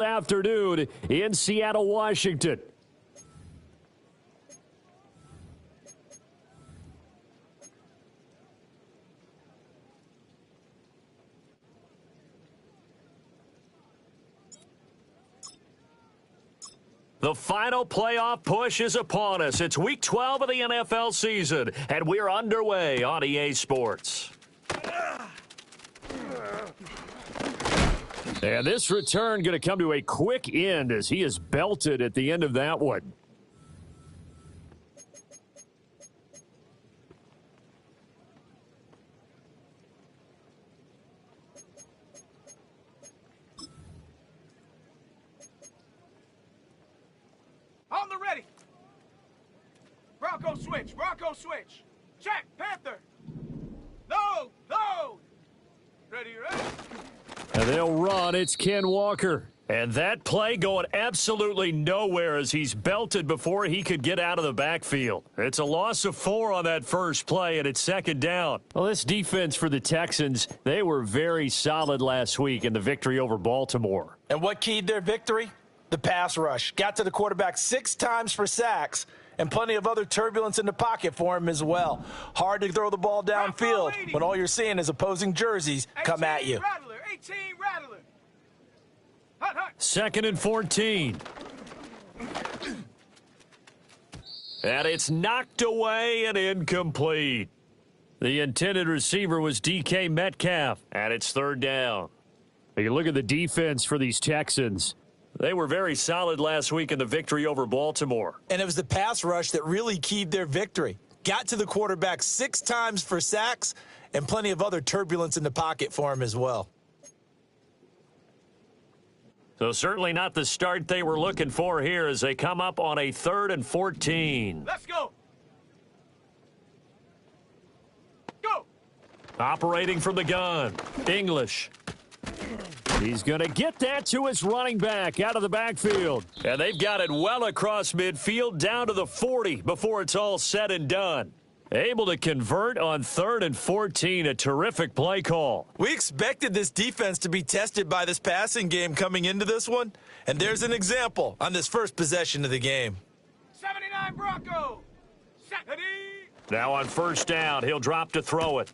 Afternoon in Seattle, Washington. The final playoff push is upon us. It's Week 12 of the NFL season, and we're underway on EA Sports. And this return going to come to a quick end as he is belted at the end of that one. On the ready. Bronco switch. Bronco switch. Check. Panther. Load. Load. Ready, ready. And they'll run. It's Ken Walker. And that play going absolutely nowhere as he's belted before he could get out of the backfield. It's a loss of 4 on that first play, and it's second down. Well, this defense for the Texans, they were very solid last week in the victory over Baltimore. And what keyed their victory? The pass rush. Got to the quarterback 6 times for sacks, and plenty of other turbulence in the pocket for him as well. Hard to throw the ball downfield when all you're seeing is opposing jerseys come at you. Rattler, 18 Rattler. Hut, hut. 2nd and 14. And it's knocked away and incomplete. The intended receiver was DK Metcalf, and it's 3rd down. You look at the defense for these Texans. They were very solid last week in the victory over Baltimore. And it was the pass rush that really keyed their victory. Got to the quarterback 6 times for sacks and plenty of other turbulence in the pocket for him as well. So certainly not the start they were looking for here as they come up on a 3rd and 14. Let's go. Go. Operating from the gun. English. He's going to get that to his running back out of the backfield. And they've got it well across midfield down to the 40 before it's all said and done. Able to convert on 3rd and 14, a terrific play call. We expected this defense to be tested by this passing game coming into this one, and there's an example on this first possession of the game. 79 Bronco. Now on 1st down, he'll drop to throw it.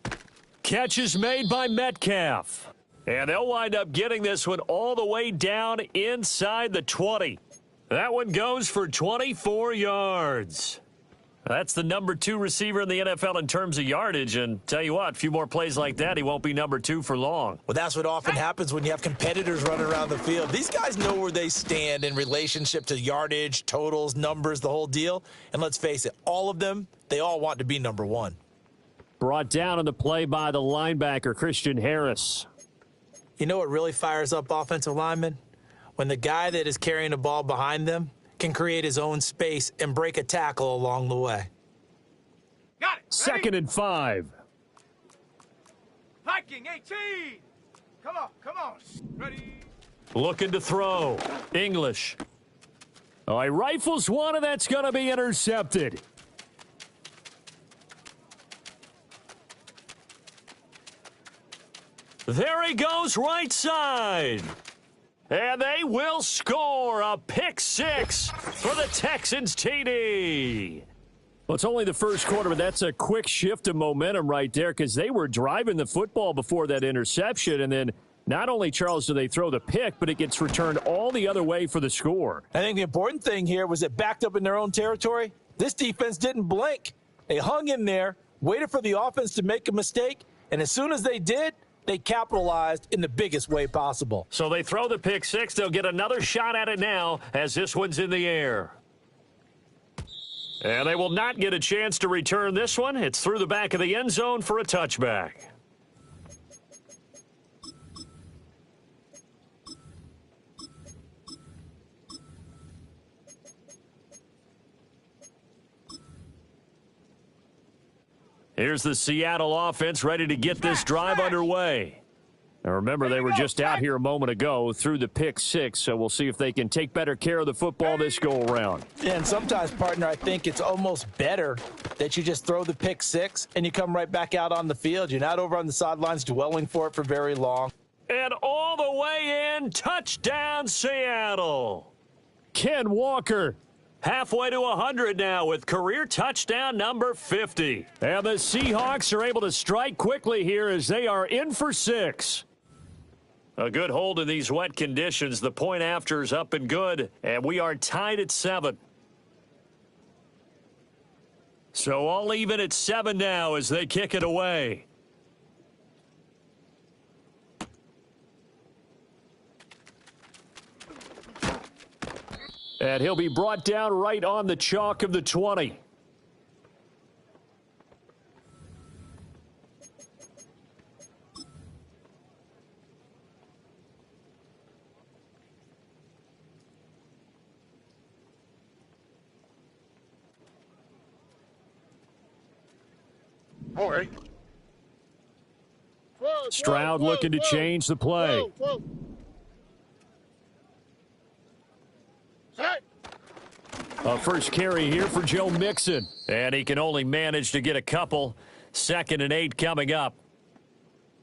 Catch is made by Metcalf. And they'll wind up getting this one all the way down inside the 20. That one goes for 24 yards. That's the number 2 receiver in the NFL in terms of yardage. And tell you what, a few more plays like that, he won't be number 2 for long. Well, that's what often happens when you have competitors running around the field. These guys know where they stand in relationship to yardage, totals, numbers, the whole deal. And let's face it, all of them, they all want to be number 1. Brought down on the play by the linebacker, Christian Harris. You know what really fires up offensive linemen? When the guy that is carrying the ball behind them can create his own space and break a tackle along the way. Got it. 2nd and 5. Viking 18. Come on, come on. Ready. Looking to throw. English. Oh, he rifles one, and that's going to be intercepted. There he goes, right side. And they will score a pick 6 for the Texans TD. Well, it's only the first quarter, but that's a quick shift of momentum right there because they were driving the football before that interception. And then not only, Charles, do they throw the pick, but it gets returned all the other way for the score. I think the important thing here was it backed up in their own territory. This defense didn't blink. They hung in there, waited for the offense to make a mistake, and as soon as they did, they capitalized in the biggest way possible. So they throw the pick 6. They'll get another shot at it now as this one's in the air. And they will not get a chance to return this one. It's through the back of the end zone for a touchback. Here's the Seattle offense ready to get this drive underway. Now remember, they were just out here a moment ago through the pick 6, so we'll see if they can take better care of the football this go-around. Yeah, and sometimes, partner, I think it's almost better that you just throw the pick 6 and you come right back out on the field. You're not over on the sidelines dwelling for it for very long. And all the way in, touchdown Seattle. Ken Walker. Halfway to 100 now with career touchdown number 50. And the Seahawks are able to strike quickly here as they are in for 6. A good hold in these wet conditions. The point after is up and good, and we are tied at 7. So all even at 7 now as they kick it away. And he'll be brought down right on the chalk of the 20. All right. Stroud looking to change the play. A first carry here for Joe Mixon. And he can only manage to get a couple. 2nd and 8 coming up.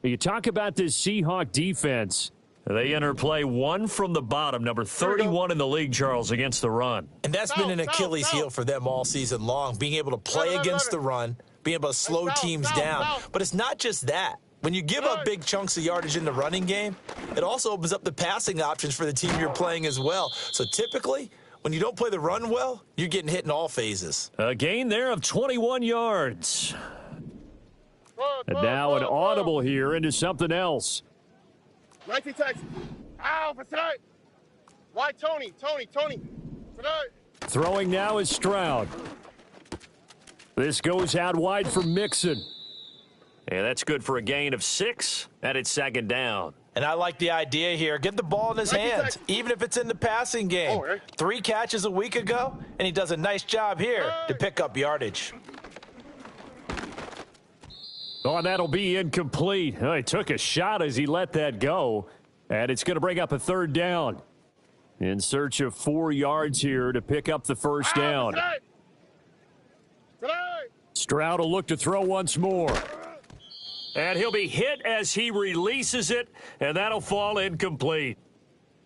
You talk about this Seahawk defense. They enter play 1 from the bottom, number 31 in the league, Charles, against the run. And that's been an Achilles heel for them all season long, being able to play against the run, being able to slow teams down. But it's not just that. When you give up big chunks of yardage in the running game, it also opens up the passing options for the team you're playing as well. So typically, when you don't play the run well, you're getting hit in all phases. A gain there of 21 yards. And now an audible here into something else. 19 Texas. Ow, for tonight. Why Tony? Tonight. Throwing now is Stroud. This goes out wide for Mixon. And that's good for a gain of 6. And it's 2nd down. And I like the idea here. Get the ball in his hands, even if it's in the passing game. 3 catches a week ago, and he does a nice job here to pick up yardage. Oh, that'll be incomplete. Oh, he took a shot as he let that go. And it's going to bring up a 3rd down. In search of 4 yards here to pick up the first down. Stroud will look to throw once more. And he'll be hit as he releases it, and that'll fall incomplete.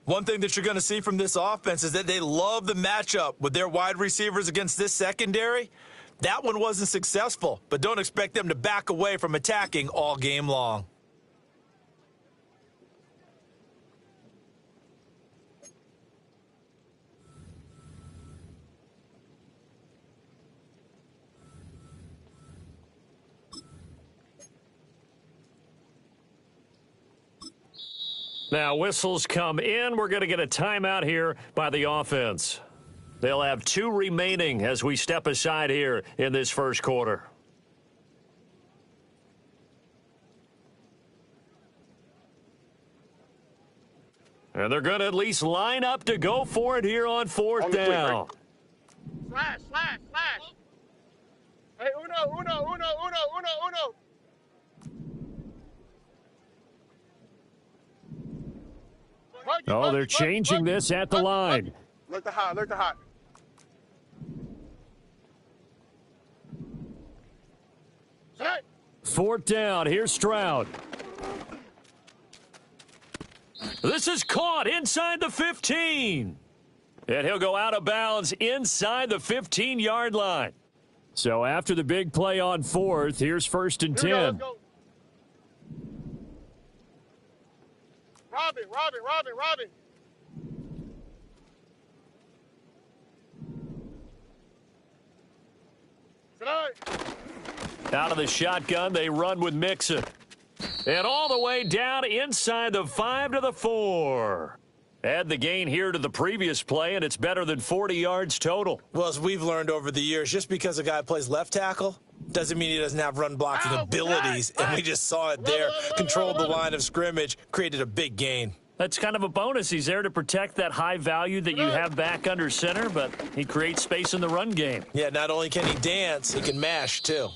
One thing that you're going to see from this offense is that they love the matchup with their wide receivers against this secondary. That one wasn't successful, but don't expect them to back away from attacking all game long. Now, whistles come in. We're going to get a timeout here by the offense. They'll have 2 remaining as we step aside here in this first quarter. And they're going to at least line up to go for it here on 4th down. Slash. Hey, uno. Oh, they're changing this at the line. Look the hot. 4th down. Here's Stroud. This is caught inside the 15. And he'll go out of bounds inside the 15-yard line. So after the big play on 4th, here's 1st and 10. Let's go. Robin. Out of the shotgun, they run with Mixon. And all the way down inside the 5 to the 4. Add the gain here to the previous play, and it's better than 40 yards total. Well, as we've learned over the years, just because a guy plays left tackle doesn't mean he doesn't have run blocking abilities. And we just saw it there. Controlled the line of scrimmage, created a big gain. That's kind of a bonus. He's there to protect that high value that you have back under center, but he creates space in the run game. Yeah, not only can he dance, he can mash, too.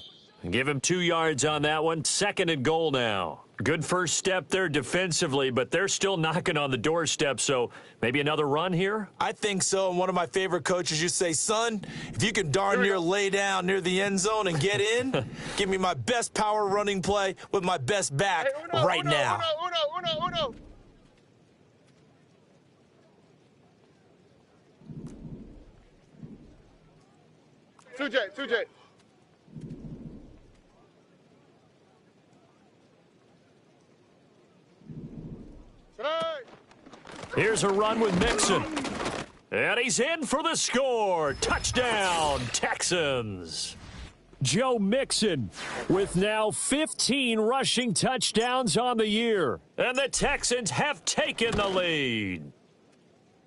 Give him 2 yards on that one. 2nd and goal now. Good first step there defensively, but they're still knocking on the doorstep, so maybe another run here? I think so, and one of my favorite coaches used to say, son, if you can darn near lay down near the end zone and get in, give me my best power running play with my best back right now. Uno. Two jet. Here's a run with Mixon. And he's in for the score. Touchdown, Texans. Joe Mixon with now 15 rushing touchdowns on the year. And the Texans have taken the lead.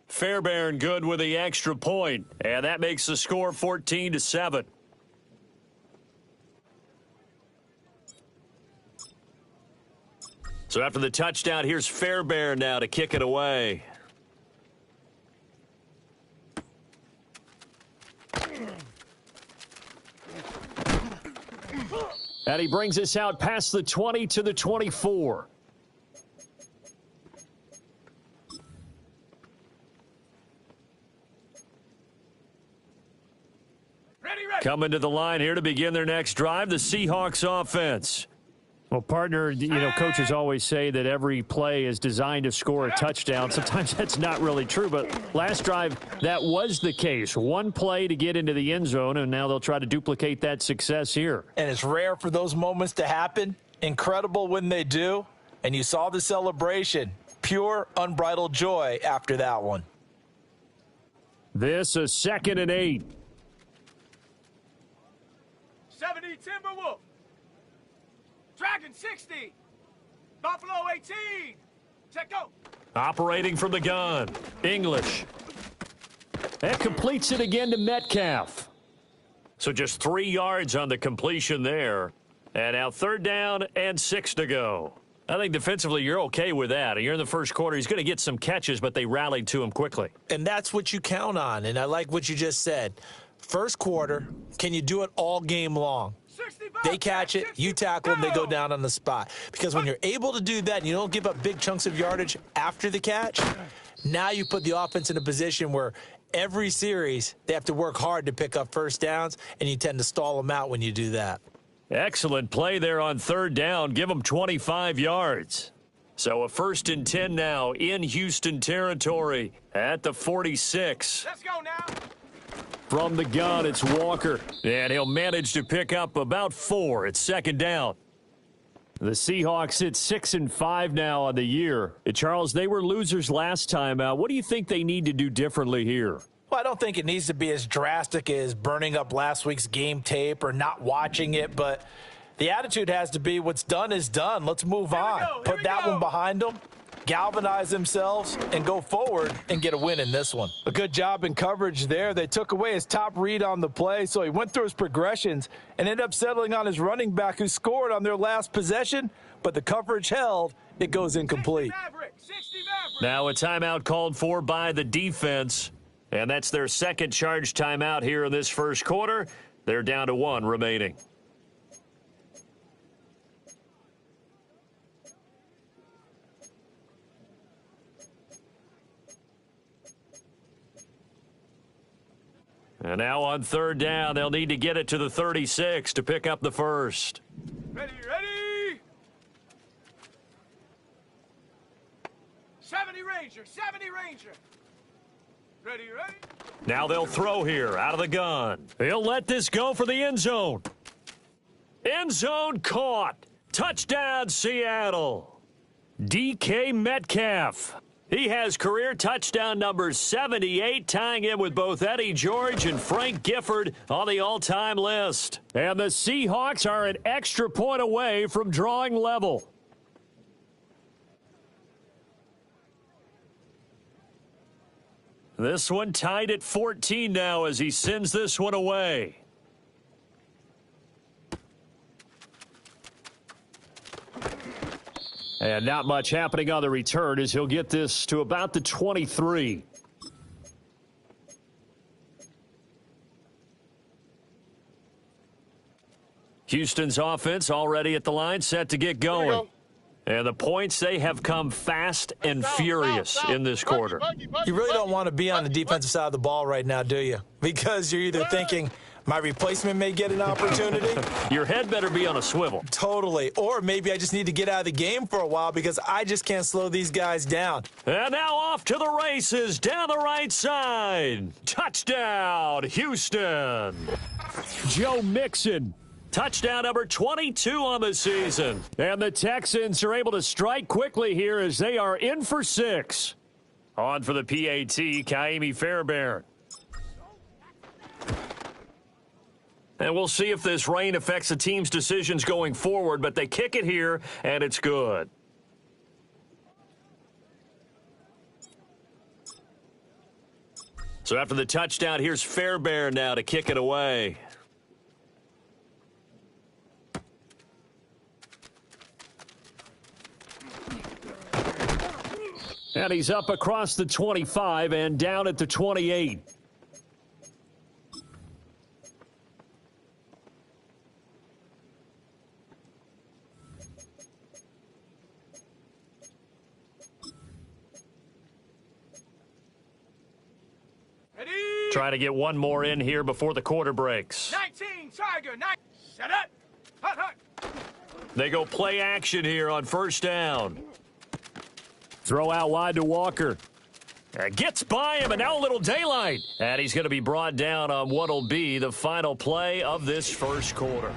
Fairbairn good with the extra point, and that makes the score 14-7. So after the touchdown, here's Fairbairn now to kick it away. And he brings us out past the 20 to the 24. Coming to the line here to begin their next drive, the Seahawks offense. Well, partner, coaches always say that every play is designed to score a touchdown. Sometimes that's not really true, but last drive, that was the case. One play to get into the end zone, and now they'll try to duplicate that success here. And it's rare for those moments to happen. Incredible when they do. And you saw the celebration. Pure, unbridled joy after that one. This is 2nd and 8. 70 Timberwolf. Dragon 60. Buffalo 18. Check go. Operating from the gun. English. That completes it again to Metcalf. So just 3 yards on the completion there. And now 3rd down and 6 to go. I think defensively you're okay with that. You're in the first quarter. He's going to get some catches, but they rallied to him quickly. And that's what you count on. And I like what you just said. First quarter, can you do it all game long? They catch it, you tackle them, they go down on the spot. Because when you're able to do that and you don't give up big chunks of yardage after the catch, now you put the offense in a position where every series they have to work hard to pick up first downs, and you tend to stall them out when you do that. Excellent play there on 3rd down. Give them 25 yards. So a 1st and 10 now in Houston territory at the 46. Let's go now. From the gun, it's Walker. And he'll manage to pick up about 4 at 2nd down. The Seahawks sit 6 and 5 now on the year. Charles, they were losers last time out. What do you think they need to do differently here? Well, I don't think it needs to be as drastic as burning up last week's game tape or not watching it, but the attitude has to be what's done is done. Let's move on. Put that one behind them, galvanize themselves, and go forward and get a win in this one. A good job in coverage there. They took away his top read on the play, so he went through his progressions and ended up settling on his running back who scored on their last possession, but the coverage held. It goes incomplete. 60 Maverick. Now a timeout called for by the defense, and that's their 2nd charge timeout here in this first quarter. They're down to 1 remaining. And now on 3rd down, they'll need to get it to the 36 to pick up the first. Ready. 70 Ranger. Ready. Now they'll throw here out of the gun. He'll let this go for the end zone. End zone caught. Touchdown, Seattle. DK Metcalf. He has career touchdown number 78, tying him with both Eddie George and Frank Gifford on the all-time list. And the Seahawks are an extra point away from drawing level. This one tied at 14 now as he sends this one away. And not much happening on the return as he'll get this to about the 23. Houston's offense already at the line, set to get going. And the points, they have come fast and furious in this quarter. You really don't want to be on the defensive side of the ball right now, do you? Because you're either thinking, my replacement may get an opportunity. Your head better be on a swivel. Totally. Or maybe I just need to get out of the game for a while because I just can't slow these guys down. And now off to the races down the right side. Touchdown, Houston. Joe Mixon. Touchdown number 22 on the season. And the Texans are able to strike quickly here as they are in for 6. On for the PAT, Kaimi Fairbairn. And we'll see if this rain affects the team's decisions going forward, but they kick it here, and it's good. So after the touchdown, here's Fairbairn now to kick it away. And he's up across the 25 and down at the 28. Ready? Trying to get one more in here before the quarter breaks. 19, Tiger, 9. Set up. Hut, hut. They go play action here on first down. Throw out wide to Walker. Gets by him, and now a little daylight. And he's going to be brought down on what will be the final play of this first quarter.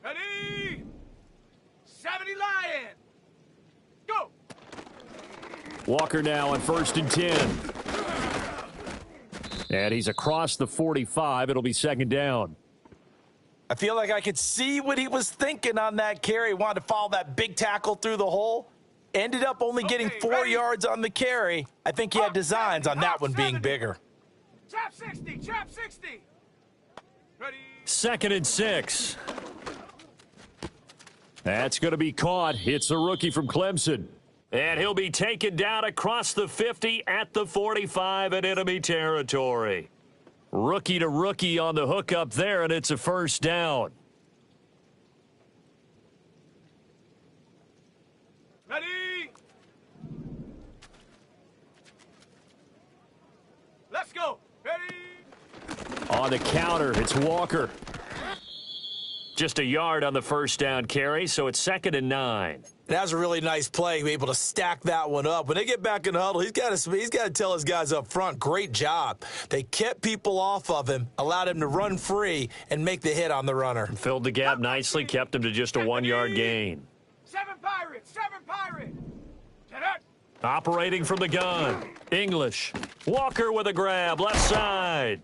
Ready? 70 Lion. Go. Walker now on 1st and 10. And he's across the 45. It'll be 2nd down. I feel like I could see what he was thinking on that carry. Wanted to follow that big tackle through the hole. Ended up only getting 4 yards on the carry. I think he had designs on that one being bigger. Trap 60, trap 60. Ready? 2nd and 6. That's going to be caught. It's the rookie from Clemson. And he'll be taken down across the 50 at the 45 in enemy territory. Rookie to rookie on the hook up there, and it's a first down. Ready? Let's go. Ready? On the counter, it's Walker. Just a yard on the first down carry, so it's 2nd and 9. That was a really nice play, able to stack that one up. When they get back in the huddle, he's got to tell his guys up front, great job. They kept people off of him, allowed him to run free, and make the hit on the runner. Filled the gap nicely, kept him to just a 1-yard gain. 7 Pirates, 7 Pirates. Set up. Operating from the gun, English. Walker with a grab, left side.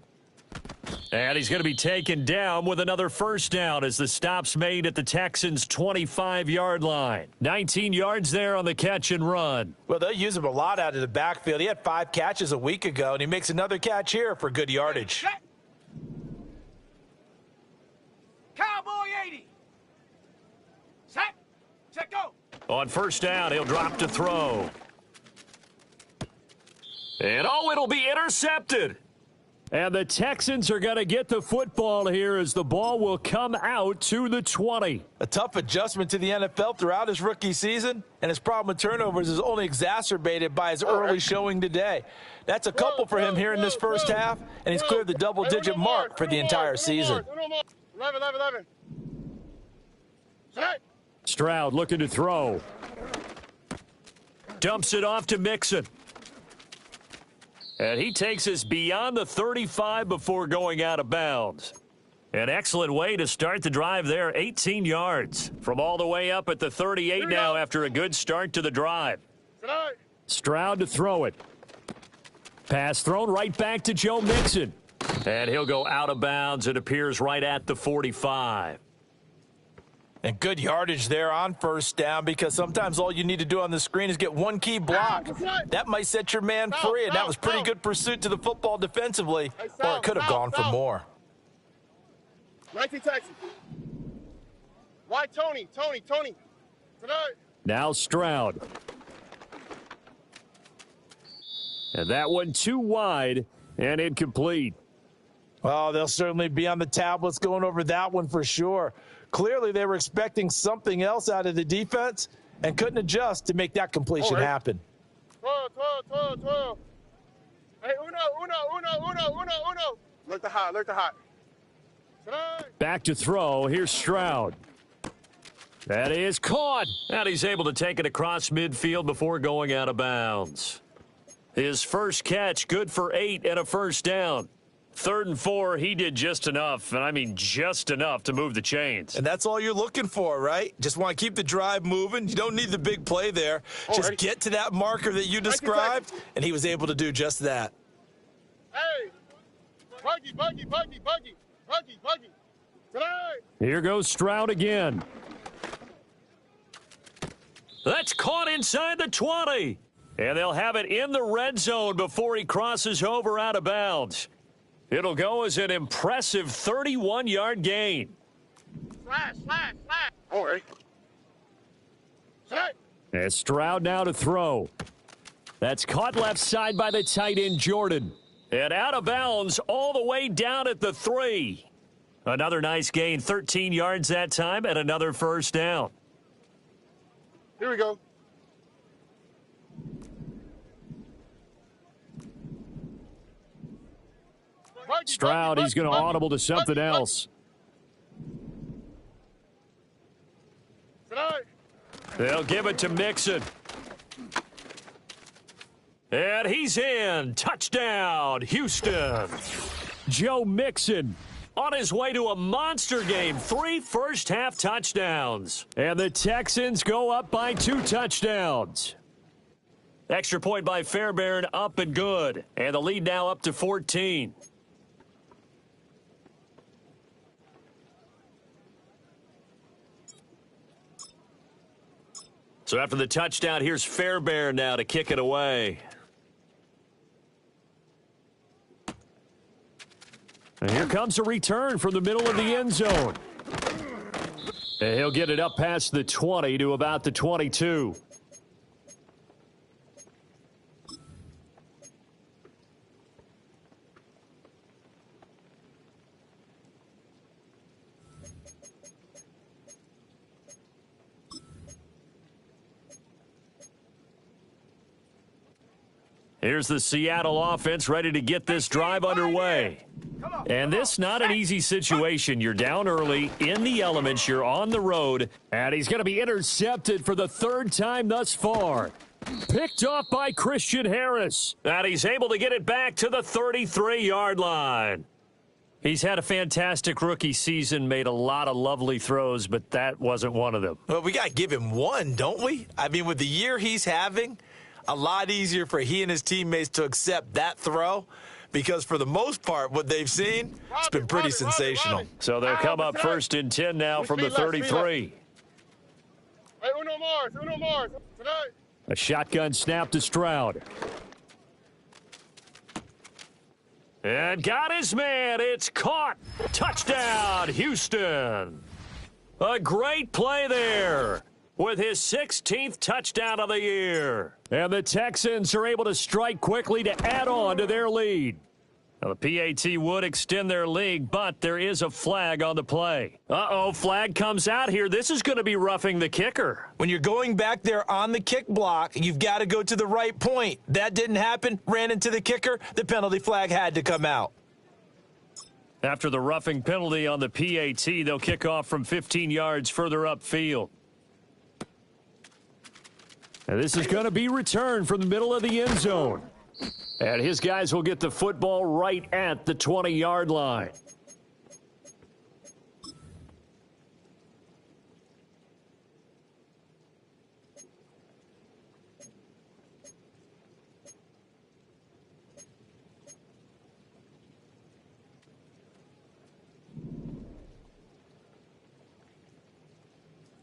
And he's going to be taken down with another first down as the stop's made at the Texans' 25-yard line. 19 yards there on the catch and run. Well, they'll use him a lot out of the backfield. He had 5 catches a week ago, and he makes another catch here for good yardage. Set. Cowboy 80. Set. Set, go. On first down, he'll drop to throw. And it'll be intercepted. And the Texans are going to get the football here as the ball will come out to the 20. A tough adjustment to the NFL throughout his rookie season, and his problem with turnovers is only exacerbated by his early showing today. That's a couple for him here in this first half, and he's cleared the double-digit mark for the entire season. 11. Set. Stroud looking to throw. Dumps it off to Mixon. And he takes us beyond the 35 before going out of bounds. An excellent way to start the drive there, 18 yards. From all the way up at the 38 now after a good start to the drive. Stroud to throw it. Pass thrown right back to Joe Mixon. And he'll go out of bounds. It appears right at the 45. And good yardage there on first down because sometimes all you need to do on the screen is get one key block. That might set your man free, and that was pretty good pursuit to the football defensively, or it could have gone for more. 19 Texans. Why Tony? Tonight. Now Stroud. And that one too wide and incomplete. Oh, they'll certainly be on the tablets going over that one for sure. Clearly, they were expecting something else out of the defense and couldn't adjust to make that completion happen. 12. Hey, uno. Look the hot. Tonight. Back to throw. Here's Stroud. That is caught. And he's able to take it across midfield before going out of bounds. His first catch, good for 8 and a first down. 3rd and 4, he did just enough, and I mean just enough to move the chains. And that's all you're looking for, right? Just want to keep the drive moving. You don't need the big play there. Just get to that marker that you described, and he was able to do just that. Hey, buggy. Tonight. Here goes Stroud again. That's caught inside the 20. And they'll have it in the red zone before he crosses over out of bounds. It'll go as an impressive 31-yard gain. Slash. All right. Tonight. And Stroud now to throw. That's caught left side by the tight end, Jordan. And out of bounds all the way down at the 3. Another nice gain, 13 yards that time, and another first down. Here we go. Stroud, he's going to audible to something else. Tonight. They'll give it to Mixon. And he's in. Touchdown, Houston. Joe Mixon on his way to a monster game. 3 first-half touchdowns. And the Texans go up by 2 touchdowns. Extra point by Fairbairn, up and good. And the lead now up to 14. So after the touchdown, here's Fairbairn now to kick it away. And here comes a return from the middle of the end zone. And he'll get it up past the 20 to about the 22. Here's the Seattle offense ready to get this drive underway. And this not an easy situation. You're down early, in the elements, you're on the road, and he's going to be intercepted for the 3rd time thus far. Picked off by Christian Harris. And he's able to get it back to the 33-yard line. He's had a fantastic rookie season, made a lot of lovely throws, but that wasn't one of them. Well, we got to give him one, don't we? I mean, with the year he's having, a lot easier for he and his teammates to accept that throw, because for the most part, what they've seen, it's been pretty sensational. So they'll come up 1st and 10 now from the 33. Hey, uno more. Tonight. A shotgun snap to Stroud. And got his man. It's caught. Touchdown, Houston. A great play there with his 16th touchdown of the year. And the Texans are able to strike quickly to add on to their lead. Now, the PAT would extend their lead, but there is a flag on the play. Flag comes out here. This is going to be roughing the kicker. When you're going back there on the kick block, you've got to go to the right point. That didn't happen. Ran into the kicker. The penalty flag had to come out. After the roughing penalty on the PAT, they'll kick off from 15 yards further upfield. And this is going to be returned from the middle of the end zone. And his guys will get the football right at the 20-yard line.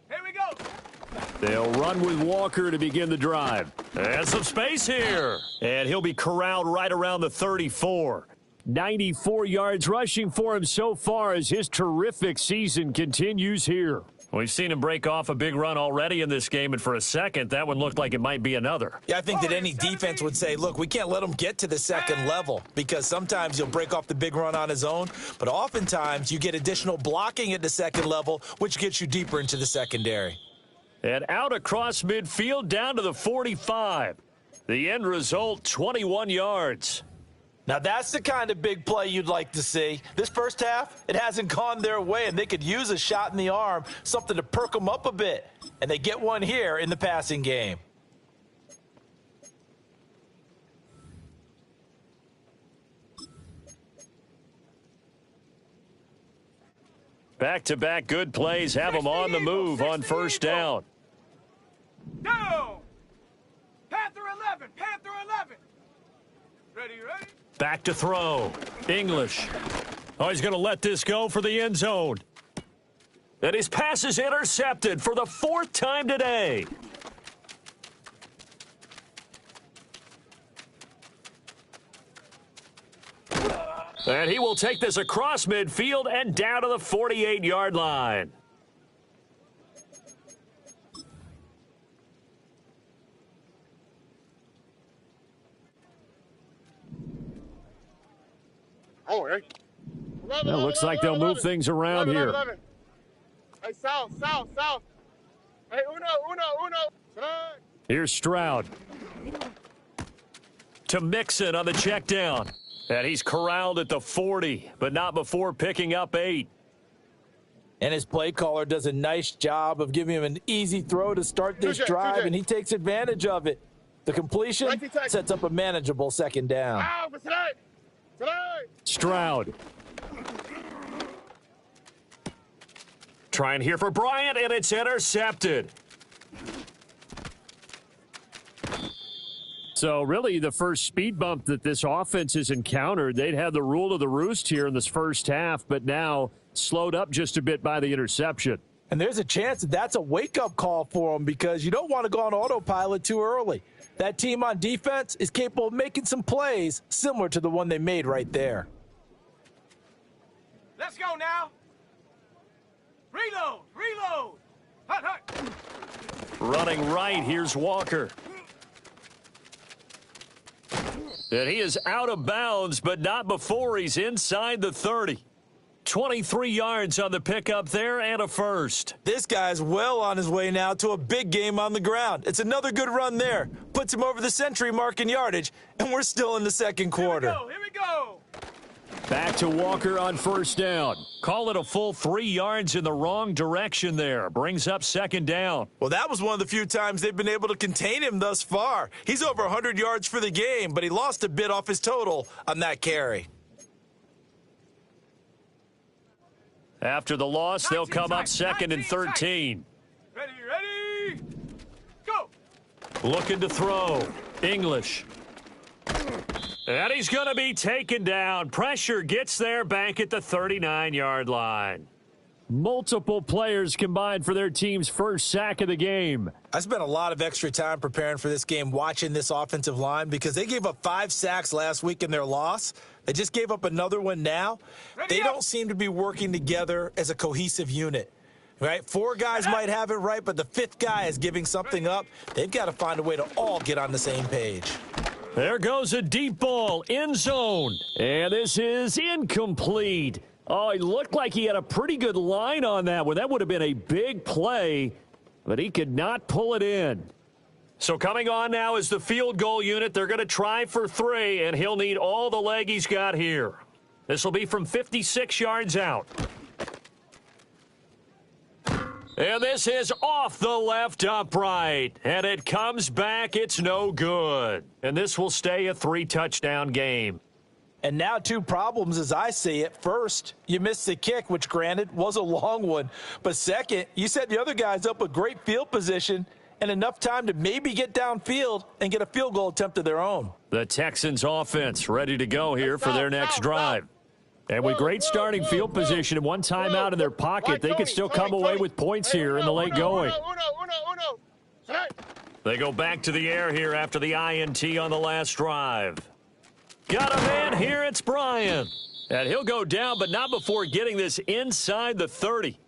Here we go. They'll run with Walker to begin the drive. And some space here. And he'll be corralled right around the 34. 94 yards rushing for him so far as his terrific season continues here. We've seen him break off a big run already in this game, and for a second, that one looked like it might be another. Yeah, I think that any defense would say, look, we can't let him get to the second level because sometimes he'll break off the big run on his own, but oftentimes you get additional blocking at the second level, which gets you deeper into the secondary. And out across midfield down to the 45. The end result, 21 yards. Now, that's the kind of big play you'd like to see. This first half, it hasn't gone their way, and they could use a shot in the arm, something to perk them up a bit. And they get one here in the passing game. Back-to-back good plays have them on the move on first down. Down. Panther 11. Panther 11. Ready. Back to throw. English. Oh, he's going to let this go for the end zone. And his pass is intercepted for the fourth time today. And he will take this across midfield and down to the 48-yard line. Oh, hey. It looks like they'll move things around here. 11. Hey, south. Hey, uno. Here's Stroud. To Mixon on the check down. And he's corralled at the 40, but not before picking up 8. And his play caller does a nice job of giving him an easy throw to start this drive, and he takes advantage of it. The completion sets up a manageable second down. Stroud. Trying here for Bryant, and it's intercepted. So really the first speed bump that this offense has encountered, they'd had the rule of the roost here in this first half, but now slowed up just a bit by the interception. And there's a chance that that's a wake-up call for them because you don't want to go on autopilot too early. That team on defense is capable of making some plays similar to the one they made right there. Let's go now. Reload. Hut. Running right, here's Walker. And he is out of bounds, but not before he's inside the 30. 23 yards on the pickup there and a first. This guy's well on his way now to a big game on the ground. It's another good run there. Puts him over the century mark in yardage, and we're still in the second quarter. Here we go. Back to Walker on first down. Call it a full 3 yards in the wrong direction there. Brings up second down. Well, that was one of the few times they've been able to contain him thus far. He's over 100 yards for the game, but he lost a bit off his total on that carry. After the loss, they'll come up second and 13. Ready. Go. Looking to throw. English. And he's going to be taken down. Pressure gets there back at the 39-yard line. Multiple players combined for their team's first sack of the game. I spent a lot of extra time preparing for this game watching this offensive line because they gave up 5 sacks last week in their loss. They just gave up another one now. They don't seem to be working together as a cohesive unit. Right? 4 guys might have it right, but the 5th guy is giving something up. They've got to find a way to all get on the same page. There goes a deep ball, end zone. And this is incomplete. Oh, it looked like he had a pretty good line on that one. That would have been a big play, but he could not pull it in. So coming on now is the field goal unit. They're going to try for 3, and he'll need all the leg he's got here. This will be from 56 yards out. And this is off the left upright. And it comes back. It's no good. And this will stay a 3-touchdown game. And now 2 problems as I see it. First, you missed the kick, which granted was a long one. But second, you set the other guys up with great field position and enough time to maybe get downfield and get a field goal attempt of their own. The Texans offense ready to go here for their next drive. And with great starting field position and one timeout in their pocket, they could still come away with points here in the late going. They go back to the air here after the INT on the last drive. Got a man here, it's Bryant. And he'll go down, but not before getting this inside the 30.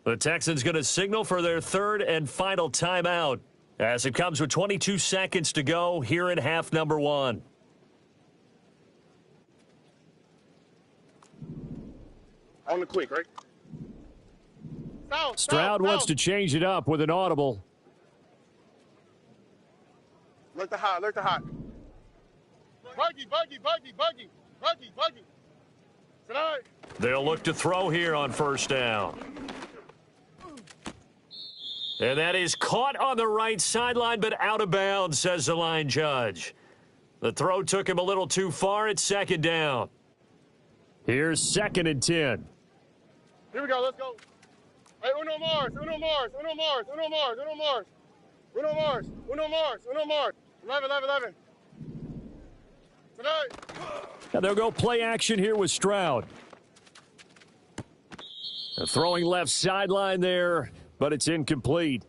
The Texans going to signal for their third and final timeout as it comes with 22 seconds to go here in half number 1. On the quick, right? Stroud wants to change it up with an audible. Look the hot, look the hot. Buggy. Tonight. They'll look to throw here on first down. And that is caught on the right sideline, but out of bounds, says the line judge. The throw took him a little too far. It's second down. Here's 2nd and 10. Here we go, let's go. Hey, Uno Mars. 11. Tonight. Now they'll go play action here with Stroud. Throwing left sideline there, but it's incomplete.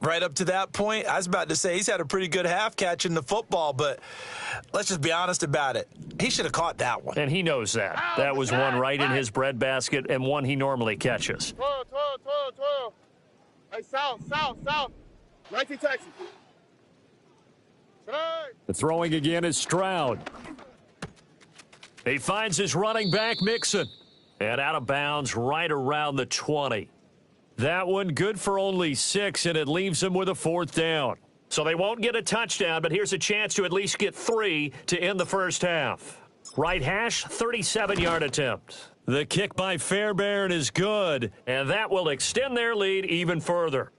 Right up to that point, I was about to say he's had a pretty good half catching the football, but let's just be honest about it. He should have caught that one. And he knows that. That was one right in his breadbasket and one he normally catches. 12. Hey, south. 19 Texas. Tonight. The throwing again is Stroud. He finds his running back, Mixon. And out of bounds right around the 20. That one good for only 6, and it leaves them with a 4th down. So they won't get a touchdown, but here's a chance to at least get 3 to end the first half. Right hash, 37-yard attempt. The kick by Fairbairn is good, and that will extend their lead even further.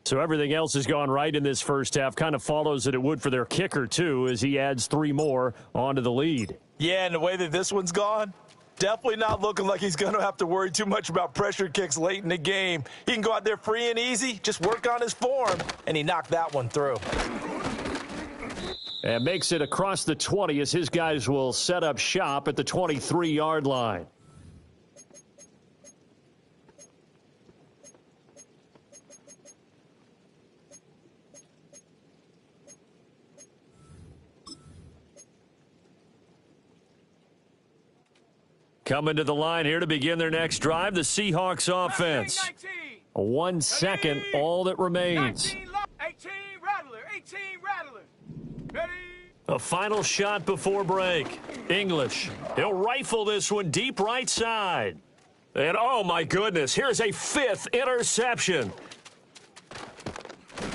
So everything else has gone right in this first half. Kind of follows that it would for their kicker, too, as he adds 3 more onto the lead. Yeah, and the way that this one's gone, definitely not looking like he's going to have to worry too much about pressure kicks late in the game. He can go out there free and easy, just work on his form, and he knocked that one through. And makes it across the 20 as his guys will set up shop at the 23-yard line. Coming to the line here to begin their next drive, the Seahawks offense. 1 second, all that remains. 18 Rattler. Ready? A final shot before break. English. He'll rifle this one deep right side. And oh my goodness, here's a 5th interception.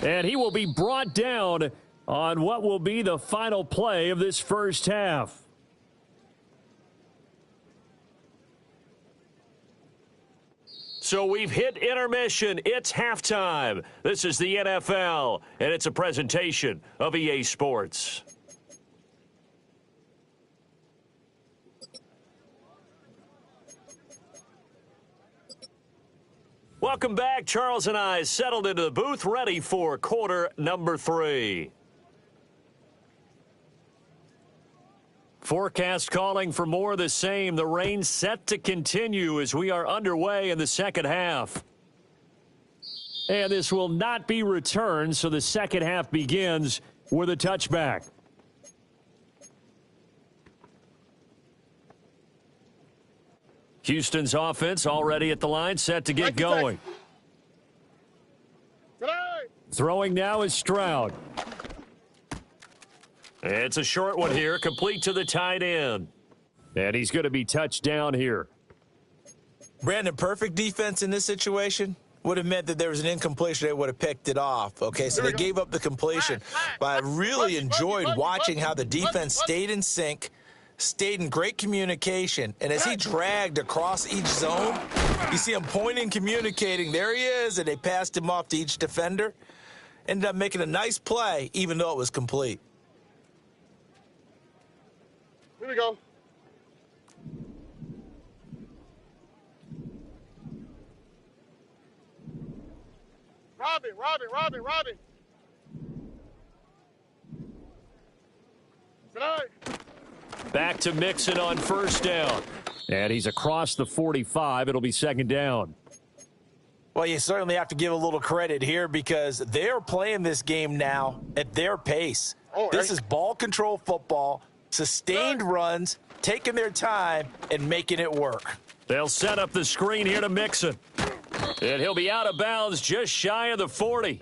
And he will be brought down on what will be the final play of this first half. So we've hit intermission. It's halftime. This is the NFL, and it's a presentation of EA Sports. Welcome back. Charles and I settled into the booth, ready for quarter number 3. Forecast calling for more of the same. The rain set to continue as we are underway in the second half. And this will not be returned, so the second half begins with a touchback. Houston's offense already at the line, set to get going. Throwing now is Stroud. It's a short one here, complete to the tight end. And he's going to be touched down here. Brandon, perfect defense in this situation would have meant that there was an incompletion. They would have picked it off. Okay, so they gave up the completion. But I really enjoyed watching how the defense stayed in sync, stayed in great communication. And as he dragged across each zone, you see him pointing, communicating. There he is, and they passed him off to each defender. Ended up making a nice play, even though it was complete. Here we go. Robin. Tonight. Back to Mixon on first down. And he's across the 45. It'll be second down. Well, you certainly have to give a little credit here because they're playing this game now at their pace. This is ball control football, sustained runs, taking their time, and making it work. They'll set up the screen here to Mixon. And he'll be out of bounds just shy of the 40.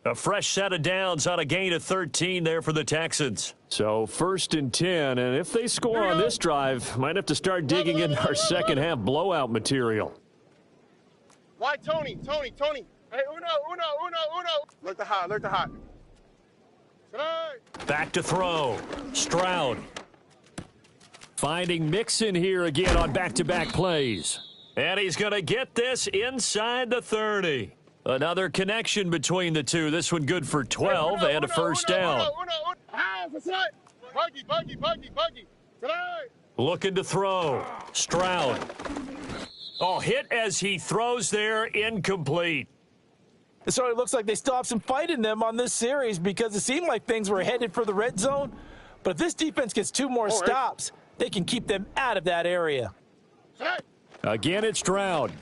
A fresh set of downs on a gain of 13 there for the Texans. So 1st and 10, and if they score on this drive, might have to start digging in our second half blowout material. Why Tony? Hey, uno. Look the hot. Back to throw. Stroud. Finding Mixon here again on back-to-back plays. And he's going to get this inside the 30. Another connection between the two. This one good for 12 and a first down. Buggy. Looking to throw. Stroud. Oh, hit as he throws there, incomplete. It certainly looks like they stopped some fight in them on this series because it seemed like things were headed for the red zone. But if this defense gets 2 more stops, they can keep them out of that area. Again, it's Stroud.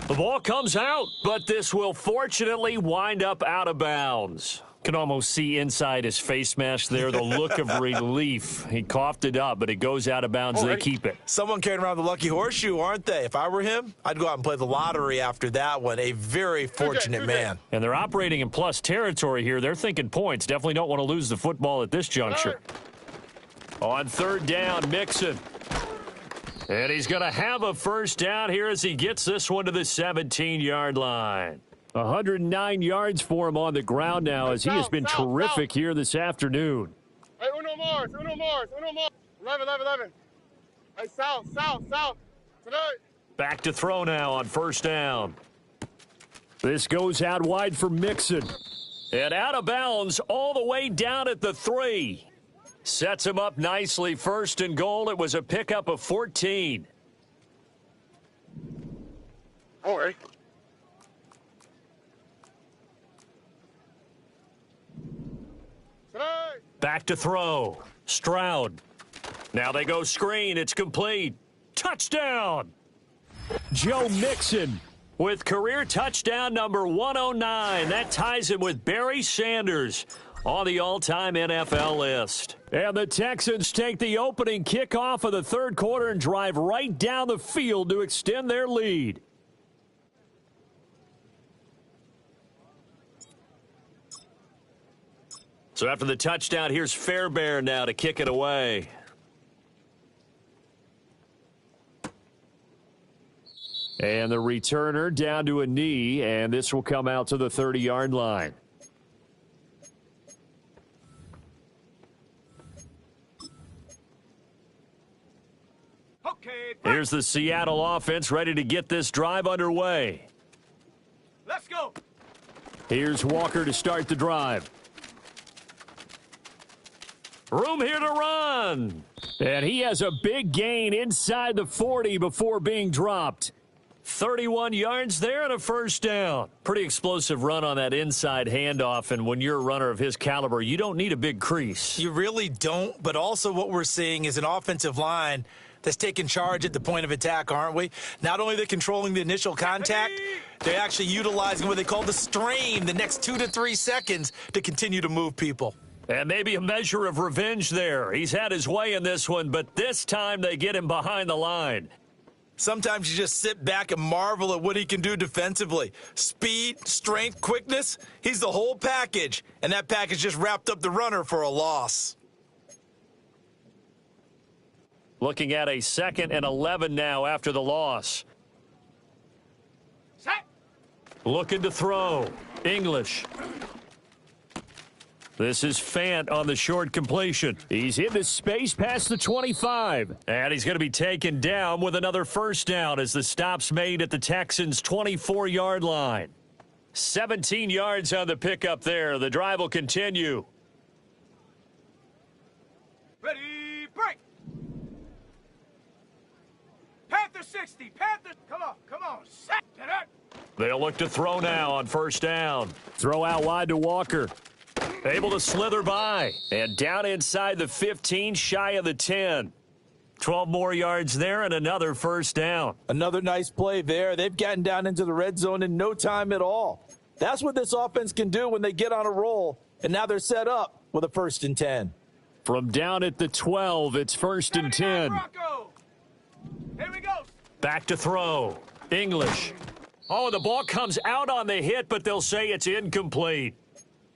The ball comes out, but this will fortunately wind up out of bounds. Can almost see inside his face mask there the look of relief. He coughed it up, but it goes out of bounds. They keep it. Someone carrying around the lucky horseshoe, aren't they? If I were him, I'd go out and play the lottery after that one. A very fortunate man. And they're operating in plus territory here. They're thinking points. Definitely don't want to lose the football at this juncture. On 3rd down, Mixon. And he's going to have a first down here as he gets this one to the 17-yard line. 109 yards for him on the ground now as he has been terrific here this afternoon. Hey, uno more. 11. Hey, south. Today. Back to throw now on 1st down. This goes out wide for Mixon. And out of bounds all the way down at the 3. Sets him up nicely. 1st and goal. It was a pickup of 14. All right. Back to throw. Stroud. Now they go screen. It's complete. Touchdown. Joe Mixon With career touchdown number 109. That ties him with Barry Sanders on the all-time NFL list. And the Texans take the opening kickoff of the 3rd quarter and drive right down the field to extend their lead. So after the touchdown, here's Fairbairn now to kick it away. And the returner down to a knee, and this will come out to the 30-yard line. Okay, Here's the Seattle offense ready to get this drive underway. let's go. Here's Walker to start the drive. Room here to run. And he has a big gain inside the 40 before being dropped. 31 yards there and a first down. Pretty explosive run on that inside handoff, and when you're a runner of his caliber, you don't need a big crease. You really don't, but also what we're seeing is an offensive line that's taking charge at the point of attack, aren't we? Not only are they controlling the initial contact, they're actually utilizing what they call the strain the next 2 to 3 seconds to continue to move people. And maybe a measure of revenge there. He's had his way in this one, but this time they get him behind the line. Sometimes you just sit back and marvel at what he can do defensively. Speed, strength, quickness, he's the whole package. And that package just wrapped up the runner for a loss. Looking at a 2nd and 11 now after the loss. Set. Looking to throw. English. This is Fant on the short completion. He's in the space past the 25. And he's going to be taken down with another first down as the stop's made at the Texans' 24-yard line. 17 yards on the pickup there. The drive will continue. Ready, break. Panther 60. Panther. Come on. Set. Get it. They'll look to throw now on first down. Throw out wide to Walker. Able to slither by. And down inside the 15, shy of the 10. 12 more yards there and another first down. Another nice play there. They've gotten down into the red zone in no time at all. That's what this offense can do when they get on a roll. And now they're set up with a 1st and 10. From down at the 12, it's 1st and 10. Bronco. Here we go. Back to throw. English. Oh, the ball comes out on the hit, but they'll say it's incomplete.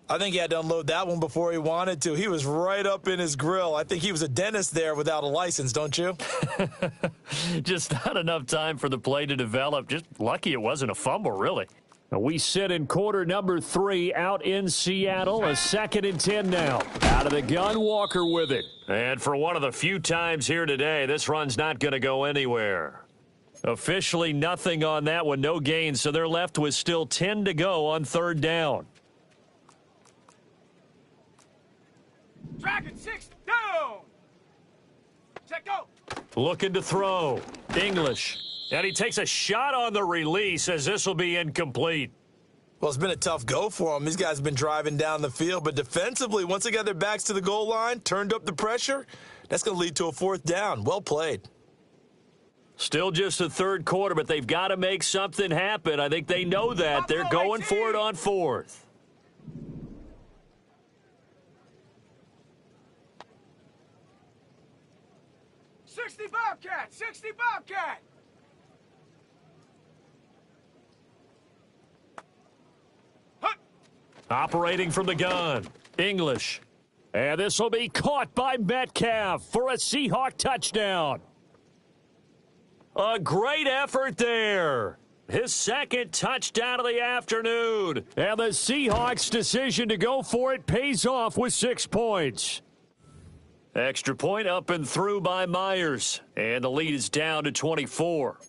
I think he had to unload that one before he wanted to. He was right up in his grill. I think he was a dentist there without a license, don't you? Just not enough time for the play to develop. Just lucky it wasn't a fumble, really. Now we sit in quarter number 3 out in Seattle. A 2nd and 10 now. Out of the gun, Walker with it. And for one of the few times here today, this run's not going to go anywhere. Officially nothing on that one, no gain, so they're left with still 10 to go on 3rd down. Dragon 6 down. Check go. Looking to throw. English. And he takes a shot on the release as this will be incomplete. Well, it's been a tough go for them. These guys have been driving down the field, but defensively, once they got their backs to the goal line, turned up the pressure, that's going to lead to a 4th down. Well played. Still just the 3rd quarter, but they've got to make something happen. I think they know that. They're going for it on 4th. 60 Bobcat! 60 Bobcat! Operating from the gun. English. And this will be caught by Metcalf for a Seahawk touchdown. A great effort there. His 2nd touchdown of the afternoon. And the Seahawks' decision to go for it pays off with 6 points. Extra point up and through by Myers. And the lead is down to 24.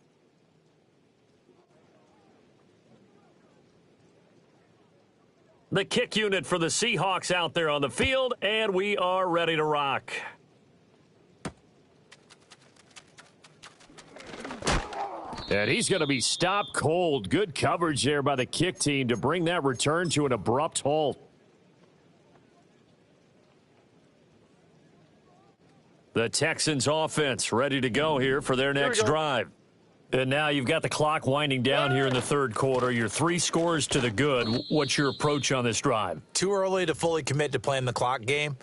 The kick unit for the Seahawks out there on the field, and we are ready to rock. And he's going to be stopped cold. Good coverage there by the kick team to bring that return to an abrupt halt. The Texans offense ready to go here for their next drive. And now you've got the clock winding down here in the 3rd quarter. You're 3 scores to the good. What's your approach on this drive? Too early to fully commit to playing the clock game.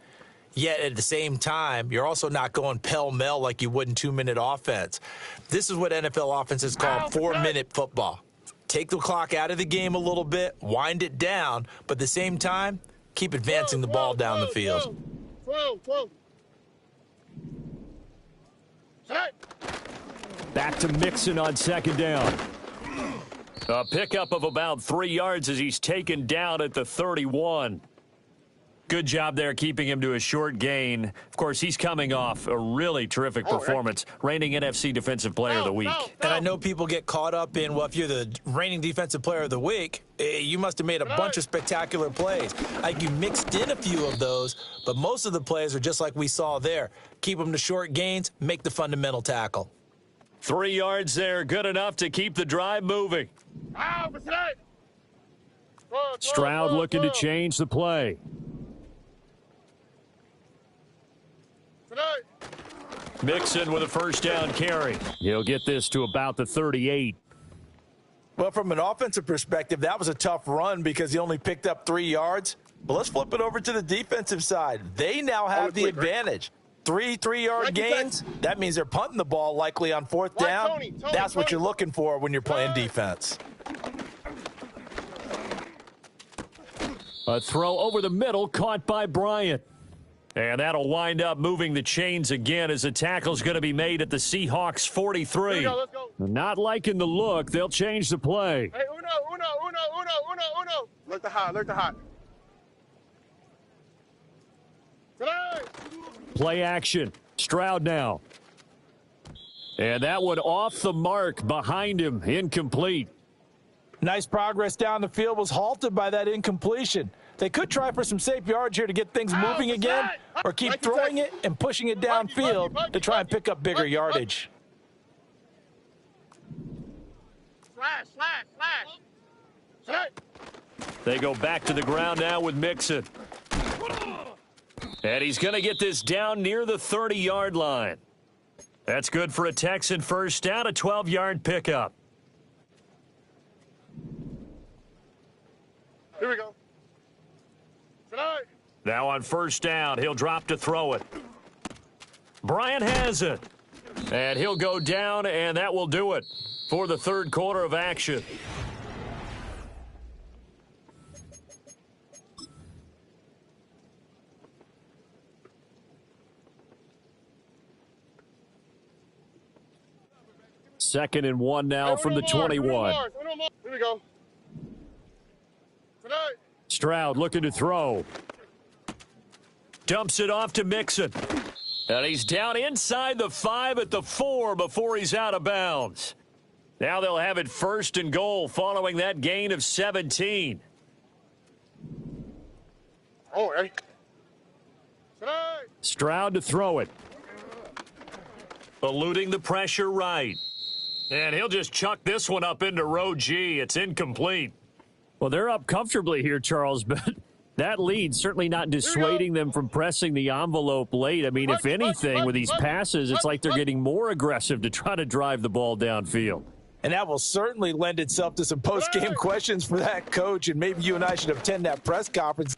Yet at the same time, you're also not going pell-mell like you would in 2-minute offense. This is what NFL offenses call 4-minute football. Take the clock out of the game a little bit, wind it down, but at the same time, keep advancing the ball down the field. Back to Mixon on 2nd down. A pickup of about 3 yards as he's taken down at the 31. Good job there keeping him to a short gain. Of course, he's coming off a really terrific performance, reigning NFC Defensive Player of the Week. And I know people get caught up in, well, if you're the reigning Defensive Player of the Week, you must have made a bunch of spectacular plays. Like you mixed in a few of those, but most of the plays are just like we saw there. Keep them to short gains, make the fundamental tackle. 3 yards there, good enough to keep the drive moving. Stroud looking to change the play. Mixon with a 1st down carry. He'll get this to about the 38. Well, from an offensive perspective, that was a tough run because he only picked up 3 yards. But let's flip it over to the defensive side. They now have the advantage. 3 3-yard gains, that means they're punting the ball likely on 4th down. That's what you're looking for when you're playing defense. A throw over the middle caught by Bryant. And that'll wind up moving the chains again as the tackle's going to be made at the Seahawks 43. Let's go. Not liking the look. They'll change the play. Hey, uno. Look the hot. Play action. Stroud now. And that one off the mark behind him. Incomplete. Nice progress down the field was halted by that incompletion. They could try for some safe yards here to get things moving again, or keep throwing it and pushing it downfield to try and pick up bigger yardage. Slash. They go back to the ground now with Mixon. And he's going to get this down near the 30-yard line. That's good for a Texan 1st down, a 12-yard pickup. Here we go. Now on 1st down, he'll drop to throw it. Bryant has it. And he'll go down, and that will do it for the third quarter of action. Second and 1 now from the 21. Here we go. Tonight. Stroud looking to throw. Dumps it off to Mixon. And he's down inside the 5 at the 4 before he's out of bounds. Now they'll have it first and goal following that gain of 17. Oh, hey. Tonight. Stroud to throw it. Eluding the pressure right. And he'll just chuck this one up into row G. It's incomplete. Well, they're up comfortably here, Charles, but that lead certainly not dissuading them from pressing the envelope late. I mean, if anything, with these passes, it's like they're getting more aggressive to try to drive the ball downfield. And that will certainly lend itself to some post-game questions for that coach, and maybe you and I should attend that press conference.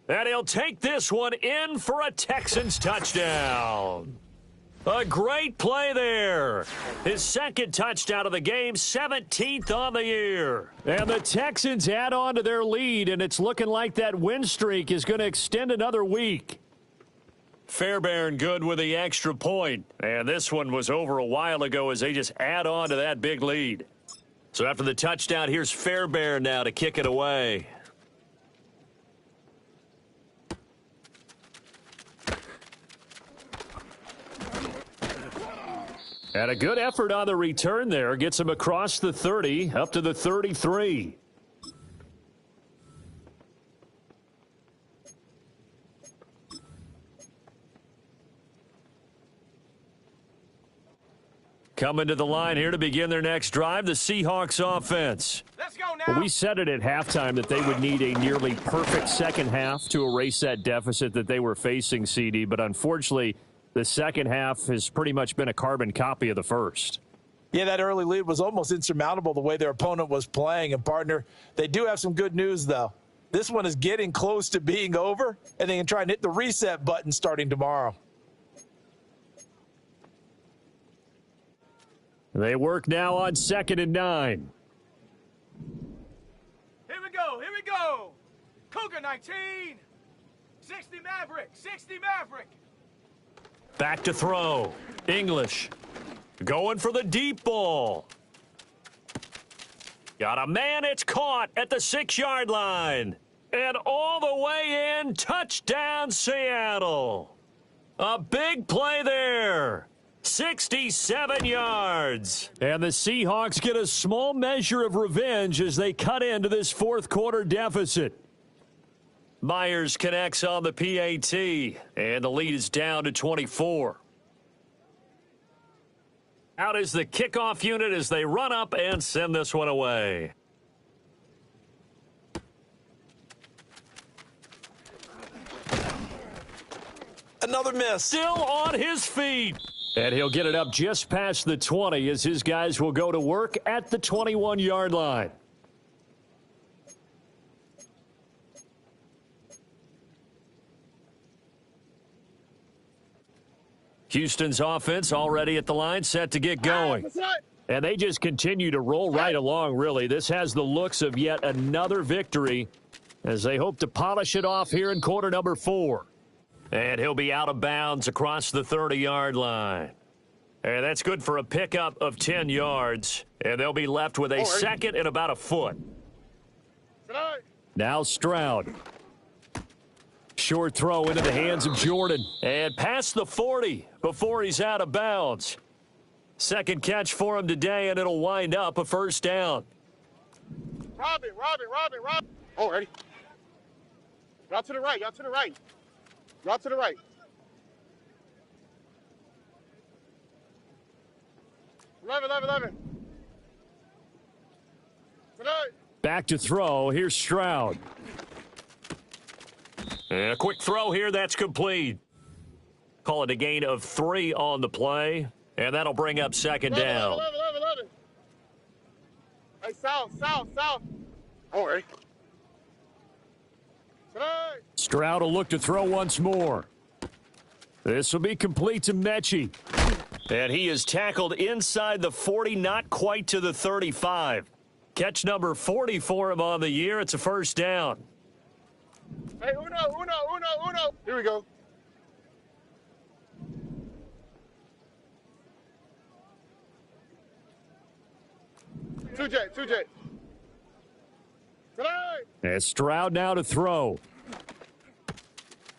And he'll take this one in for a Texans touchdown. A great play there. His second touchdown of the game, 17th on the year. And the Texans add on to their lead, and it's looking like that win streak is going to extend another week. Fairbairn good with the extra point. And this one was over a while ago as they just add on to that big lead. So after the touchdown, here's Fairbairn now to kick it away. And a good effort on the return there. Gets him across the 30, up to the 33. Coming to the line here to begin their next drive, the Seahawks offense. Let's go now. Well, we said it at halftime that they would need a nearly perfect second half to erase that deficit that they were facing, CD, but unfortunately, the second half has pretty much been a carbon copy of the first. Yeah, that early lead was almost insurmountable the way their opponent was playing. And, partner, they do have some good news, though. This one is getting close to being over, and they can try and hit the reset button starting tomorrow. They work now on 2nd and 9. Here we go. Here we go. Cougar 19. 60 Maverick. 60 Maverick. Back to throw. English going for the deep ball. Got a man, it's caught at the 6-yard line. And all the way in, touchdown Seattle. A big play there. 67 yards. And the Seahawks get a small measure of revenge as they cut into this fourth quarter deficit. Myers connects on the PAT, and the lead is down to 24. Out is the kickoff unit as they run up and send this one away. Another miss. Still on his feet. And he'll get it up just past the 20 as his guys will go to work at the 21-yard line. Houston's offense already at the line, set to get going. And they just continue to roll right along, really. This has the looks of yet another victory as they hope to polish it off here in quarter number 4. And he'll be out of bounds across the 30-yard line. And that's good for a pickup of 10 yards. And they'll be left with a second and about a foot. Now Stroud. Short throw into the hands of Jordan. And past the 40 before he's out of bounds. Second catch for him today, and it'll wind up a first down. Robin. Oh, ready. Y'all to the right. Y'all to the right. 11. Tonight. Back to throw. Here's Stroud. And a quick throw here. That's complete. Call it a gain of 3 on the play. And that'll bring up second down. 11. Hey, south. Oh, ready. Tonight. Stroud will look to throw once more. This will be complete to Mechie. And he is tackled inside the 40, not quite to the 35. Catch number 40 for him on the year. It's a first down. Hey, uno. Here we go. Two jet. And Stroud now to throw.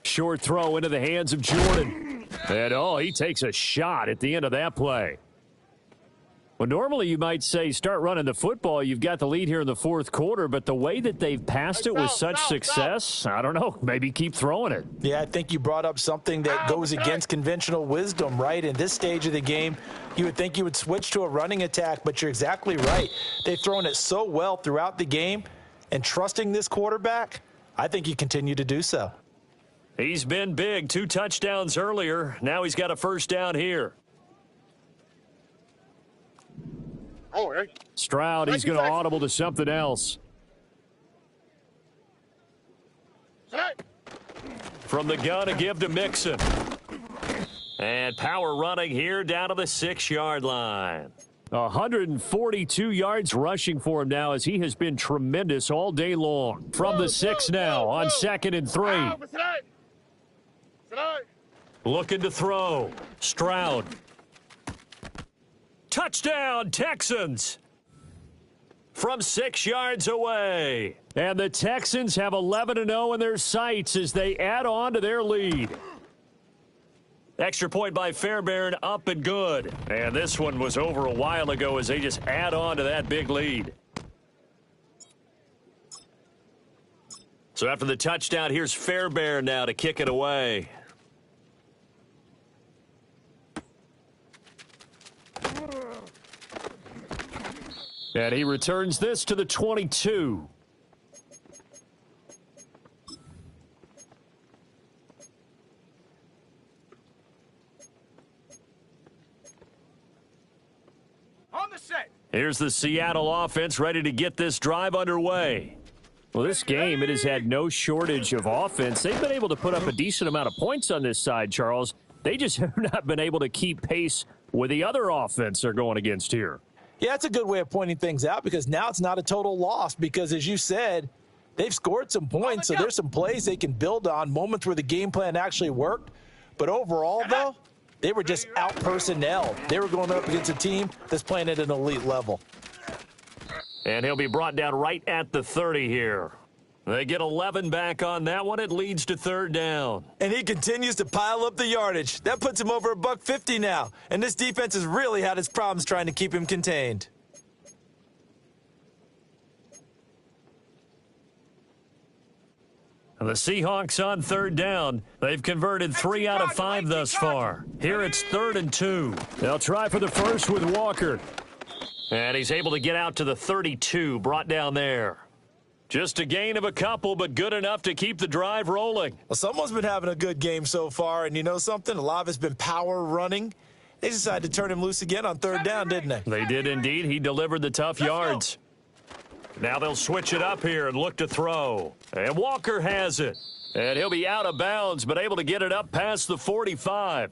Short throw into the hands of Jordan. And, he takes a shot at the end of that play. Well, normally you might say start running the football. You've got the lead here in the fourth quarter, but the way that they've passed it with such success, I don't know, maybe keep throwing it. Yeah, I think you brought up something that goes against conventional wisdom, right? In this stage of the game, you would think you would switch to a running attack, but you're exactly right. They've thrown it so well throughout the game, and trusting this quarterback, I think you continue to do so. He's been big, 2 touchdowns earlier. Now he's got a first down here. Oh, hey. Stroud, he's going to audible to something else. From the gun, a give to Mixon. And power running here down to the 6-yard line. 142 yards rushing for him now as he has been tremendous all day long. From the 6 now on 2nd and 3. Looking to throw. Stroud. Touchdown, Texans! From 6 yards away. And the Texans have 11-0 in their sights as they add on to their lead. Extra point by Fairbairn, up and good. And this one was over a while ago as they just add on to that big lead. So after the touchdown, here's Fairbairn now to kick it away. And he returns this to the 22. On the set. Here's the Seattle offense ready to get this drive underway. Well, this game, it has had no shortage of offense. They've been able to put up a decent amount of points on this side, Charles. They just have not been able to keep pace with the other offense they're going against here. Yeah, that's a good way of pointing things out because now it's not a total loss because, as you said, they've scored some points, so there's some plays they can build on, moments where the game plan actually worked. But overall, though, they were just out-personnelled. They were going up against a team that's playing at an elite level. And he'll be brought down right at the 30 here. They get 11 back on that one. It leads to 3rd down. And he continues to pile up the yardage. That puts him over $150 now. And this defense has really had its problems trying to keep him contained. The Seahawks on 3rd down. They've converted 3 out of 5 thus far. Here it's 3rd and 2. They'll try for the first with Walker. And he's able to get out to the 32, brought down there. Just a gain of a couple, but good enough to keep the drive rolling. Well, someone's been having a good game so far, and you know something? A lot of it's been power running. They decided to turn him loose again on 3rd down, didn't they? They did indeed. He delivered the tough yards. Now they'll switch it up here and look to throw. And Walker has it. And he'll be out of bounds, but able to get it up past the 45.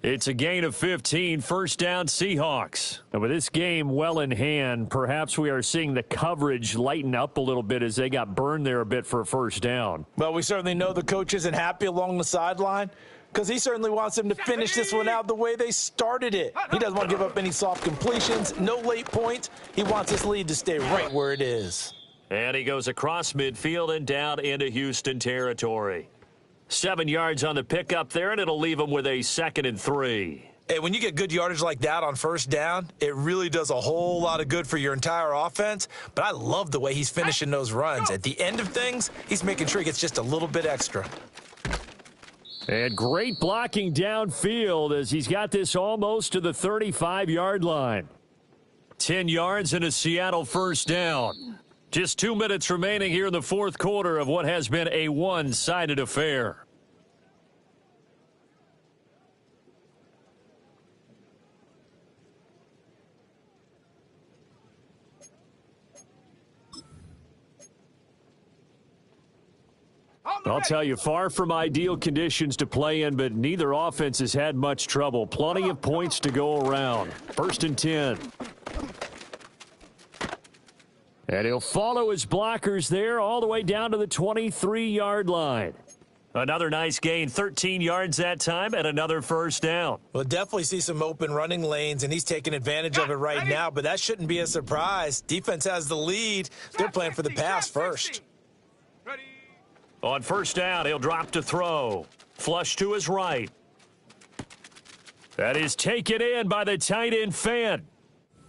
It's a gain of 15, first down Seahawks. And with this game well in hand, perhaps we are seeing the coverage lighten up a little bit as they got burned there a bit for a first down. Well, we certainly know the coach isn't happy along the sideline because he certainly wants them to finish this one out the way they started it. He doesn't want to give up any soft completions, no late points. He wants this lead to stay right where it is. And he goes across midfield and down into Houston territory. 7 yards on the pickup there, and it'll leave him with a 2nd and 3. Hey, when you get good yardage like that on first down, it really does a whole lot of good for your entire offense. But I love the way he's finishing those runs. At the end of things, he's making sure he gets just a little bit extra. And great blocking downfield as he's got this almost to the 35-yard line. 10 yards and a Seattle first down. Just 2 minutes remaining here in the fourth quarter of what has been a one-sided affair. I'll tell you, far from ideal conditions to play in, but neither offense has had much trouble. Plenty of points to go around. 1st and 10. And he'll follow his blockers there all the way down to the 23-yard line. Another nice gain, 13 yards that time, and another 1st down. We'll definitely see some open running lanes, and he's taking advantage of it right now, but that shouldn't be a surprise. Defense has the lead. They're playing for the pass first. On 1st down, he'll drop to throw. Flush to his right. That is taken in by the tight end Fant.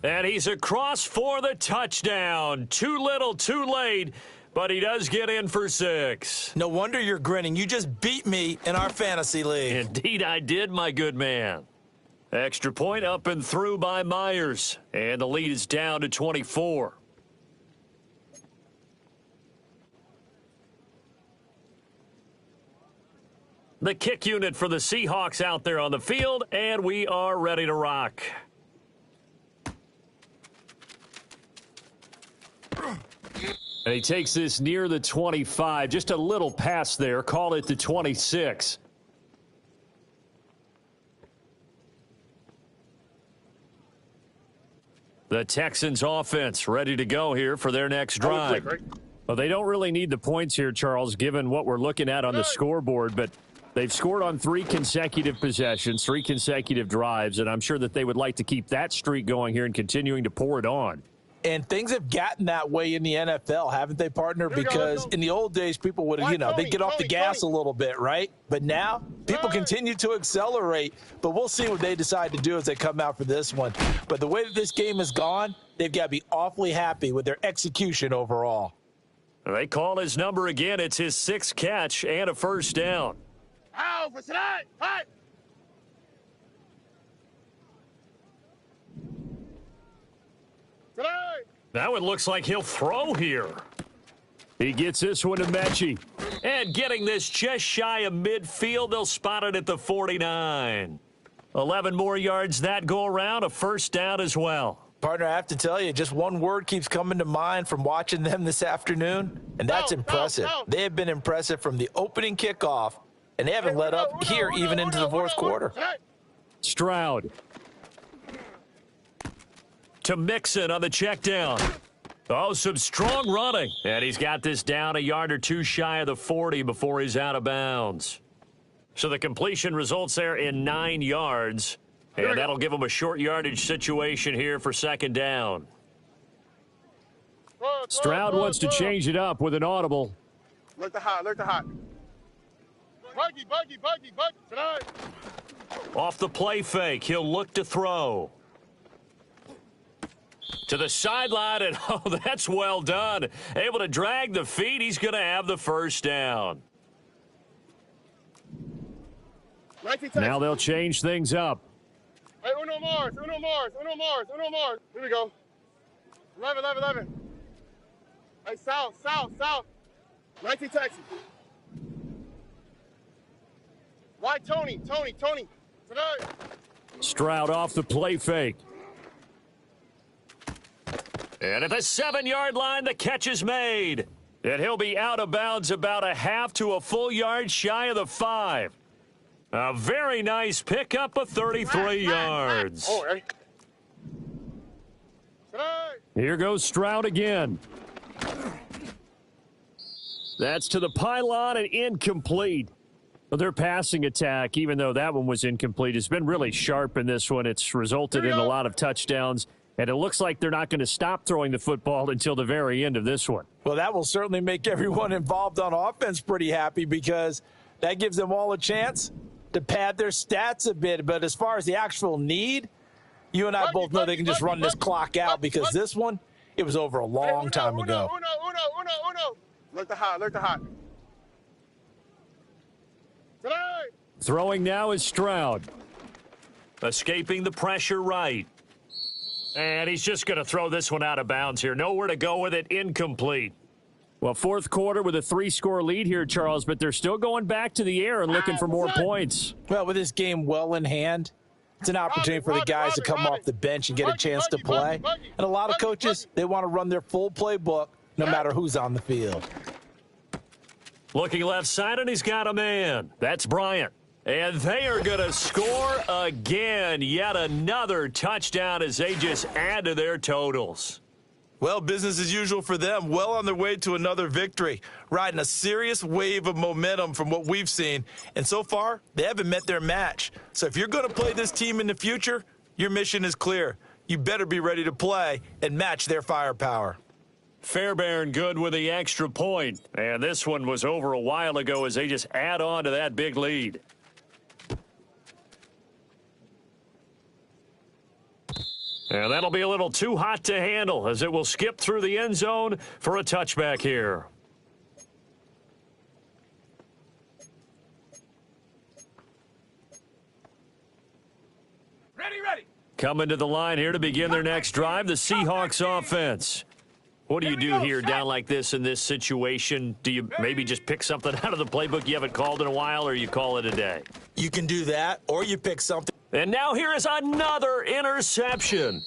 And he's across for the touchdown. Too little, too late. But he does get in for 6. No wonder you're grinning. You just beat me in our fantasy league. Indeed I did, my good man. Extra point up and through by Myers. And the lead is down to 24. The kick unit for the Seahawks out there on the field, and we are ready to rock. And he takes this near the 25. Just a little pass there. Call it the 26. The Texans offense ready to go here for their next drive. Well, they don't really need the points here, Charles, given what we're looking at on the scoreboard. But they've scored on 3 consecutive possessions, 3 consecutive drives. And I'm sure that they would like to keep that streak going here and continuing to pour it on. And things have gotten that way in the NFL, haven't they, partner? Because in the old days, people would, they'd get off the gas a little bit, right? But now, people continue to accelerate. But we'll see what they decide to do as they come out for this one. But the way that this game has gone, they've got to be awfully happy with their execution overall. They call his number again. It's his 6th catch and a 1st down. Now it looks like he'll throw here. He gets this one to Mechie. And getting this just shy of midfield, they'll spot it at the 49. 11 more yards that go around, a 1st down as well. Partner, I have to tell you, just one word keeps coming to mind from watching them this afternoon, and that's impressive. They have been impressive from the opening kickoff, and they haven't let up here even into the 4th quarter. Stroud. To Mixon on the check down. Oh, some strong running. And he's got this down a yard or 2 shy of the 40 before he's out of bounds. So the completion results there in 9 yards. And that'll give him a short yardage situation here for 2nd down. Stroud wants to change it up with an audible. Look the hot. Buggy. Tonight. Off the play fake, he'll look to throw. To the sideline, and oh, that's well done. Able to drag the feet. He's going to have the 1st down. Now they'll change things up. Hey, Uno Mars. Here we go. 11. Hey, south. 19 Texas. Why Tony? Tonight. Stroud off the play fake. And at the 7-yard line, the catch is made. And he'll be out of bounds about a half to a full yard shy of the 5. A very nice pickup of 33 yards. Oh, ready? Here goes Stroud again. That's to the pylon and incomplete. Well, their passing attack, even though that one was incomplete, has been really sharp in this one. It's resulted in a lot of touchdowns. And it looks like they're not going to stop throwing the football until the very end of this one. Well, that will certainly make everyone involved on offense pretty happy because that gives them all a chance to pad their stats a bit. But as far as the actual need, you and I both know they can just run this clock out because this one, it was over a long time ago. Uno. Look the hot. Tonight. Throwing now is Stroud. Escaping the pressure right. And he's just going to throw this one out of bounds here. Nowhere to go with it. Incomplete. Well, 4th quarter with a 3-score lead here, Charles, but they're still going back to the air and looking for more points. Well, with this game well in hand, it's an opportunity for the guys to come off the bench and get a chance to play. And a lot of coaches, they want to run their full playbook no matter who's on the field. Looking left side, and he's got a man. That's Bryant. And they are going to score again. Yet another touchdown as they just add to their totals. Well, business as usual for them. Well on their way to another victory. Riding a serious wave of momentum from what we've seen. And so far, they haven't met their match. So if you're going to play this team in the future, your mission is clear. You better be ready to play and match their firepower. Fairbairn good with the extra point. And this one was over a while ago as they just add on to that big lead. And that'll be a little too hot to handle as it will skip through the end zone for a touchback here. Ready. Coming to the line here to begin their next drive, the Seahawks offense. What do you do here down like this in this situation? Do you maybe just pick something out of the playbook you haven't called in a while, or you call it a day? You can do that, or you pick something. And now here is another interception.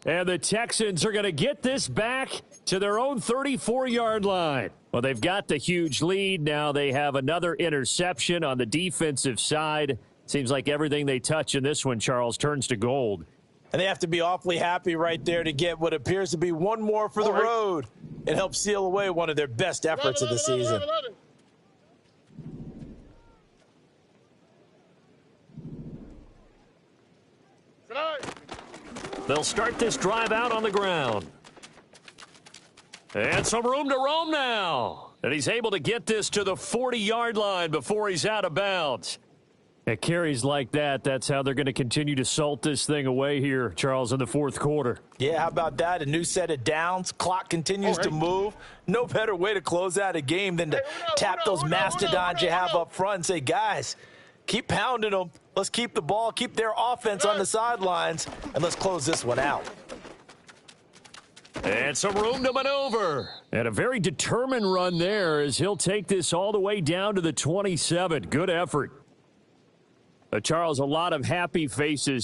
And the Texans are going to get this back to their own 34-yard line. Well, they've got the huge lead. Now they have another interception on the defensive side. Seems like everything they touch in this one, Charles, turns to gold. And they have to be awfully happy right there to get what appears to be one more for the road and help seal away one of their best efforts of the season. They'll start this drive out on the ground. And some room to roam now. And he's able to get this to the 40-yard line before he's out of bounds. At carries like that, that's how they're going to continue to salt this thing away here, Charles, in the fourth quarter. Yeah, how about that? A new set of downs. Clock continues to move. No better way to close out a game than to tap those mastodons you have up front and say, guys, keep pounding them. Let's keep the ball, keep their offense on the sidelines, and let's close this one out. And some room to maneuver. And a very determined run there as he'll take this all the way down to the 27. Good effort. Charles, a lot of happy faces